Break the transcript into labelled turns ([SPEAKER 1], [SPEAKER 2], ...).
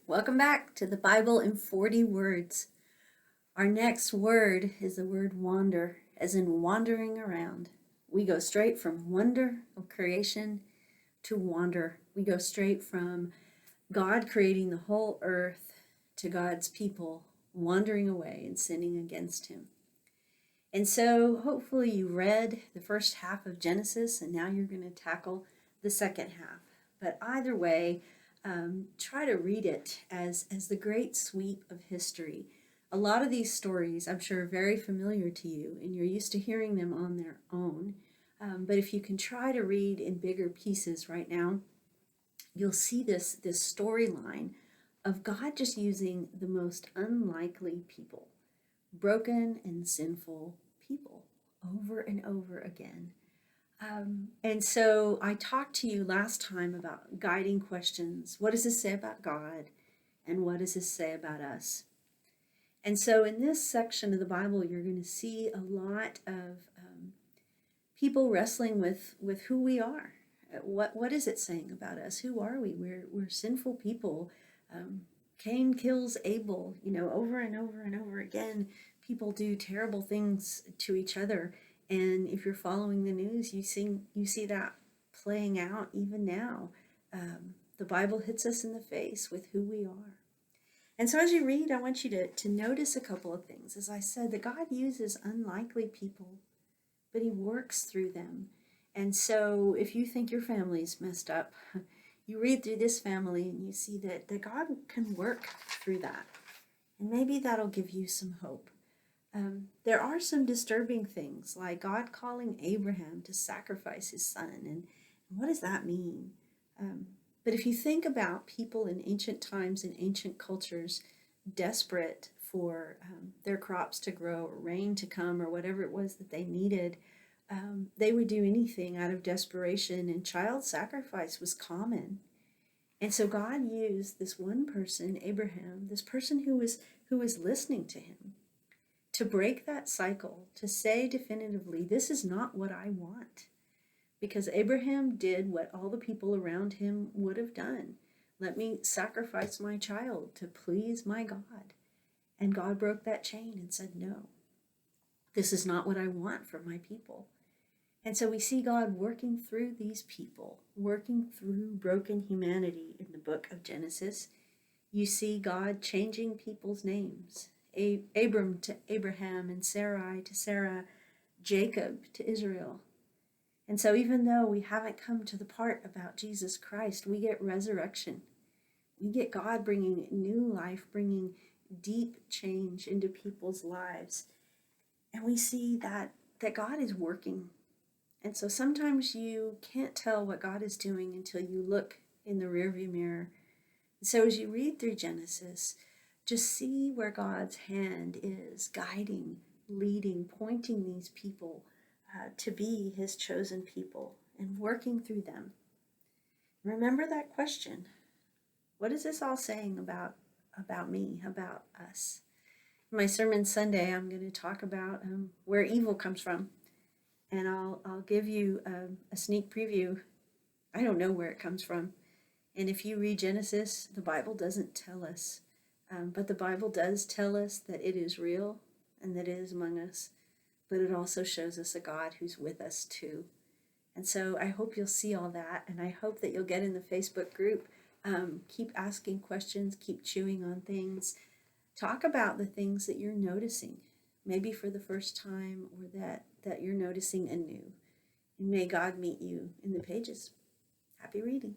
[SPEAKER 1] Welcome back to the Bible in 40 words. Our next word is the word wander, as in wandering around. We go straight from wonder of creation to wander. We go straight from God creating the whole earth to God's people wandering away and sinning against him. And so hopefully you read the first half of Genesis and now you're going to tackle the second half. But either way, try to read it as the great sweep of history. A lot of these stories, I'm sure, are very familiar to you, and you're used to hearing them on their own. But if you can try to read in bigger pieces right now, you'll see this storyline of God just using the most unlikely people, broken and sinful people, over and over again. And so I talked to you last time about guiding questions. What does this say about God? And what does this say about us? And so in this section of the Bible, you're going to see a lot of people wrestling with who we are. What is it saying about us? Who are we? We're sinful people. Cain kills Abel, over and over and over again. People do terrible things to each other. And if you're following the news, you see that playing out even now. The Bible hits us in the face with who we are. And so as you read, I want you to notice a couple of things. As I said, that God uses unlikely people, but he works through them. And so if you think your family's messed up, you read through this family and you see that God can work through that. And maybe that'll give you some hope. There are some disturbing things, like God calling Abraham to sacrifice his son. And what does that mean? But if you think about people in ancient times and ancient cultures desperate for their crops to grow or rain to come or whatever it was that they needed, they would do anything out of desperation, and child sacrifice was common. And so God used this one person, Abraham, this person who was listening to him, to break that cycle, to say definitively, this is not what I want. Because Abraham did what all the people around him would have done. Let me sacrifice my child to please my God. And God broke that chain and said, no, this is not what I want for my people. And so we see God working through these people, working through broken humanity in the book of Genesis. You see God changing people's names. Abram to Abraham, and Sarai to Sarah, Jacob to Israel. And so even though we haven't come to the part about Jesus Christ, we get resurrection. We get God bringing new life, bringing deep change into people's lives. And we see that God is working. And so sometimes you can't tell what God is doing until you look in the rearview mirror. So as you read through Genesis, just see where God's hand is guiding, leading, pointing these people to be his chosen people and working through them. Remember that question. What is this all saying about me, about us? In my sermon Sunday, I'm going to talk about where evil comes from. And I'll give you a sneak preview. I don't know where it comes from. And if you read Genesis, the Bible doesn't tell us. But the Bible does tell us that it is real and that it is among us. But it also shows us a God who's with us too. And so I hope you'll see all that. And I hope that you'll get in the Facebook group. Keep asking questions. Keep chewing on things. Talk about the things that you're noticing, maybe for the first time, or that you're noticing anew. And may God meet you in the pages. Happy reading.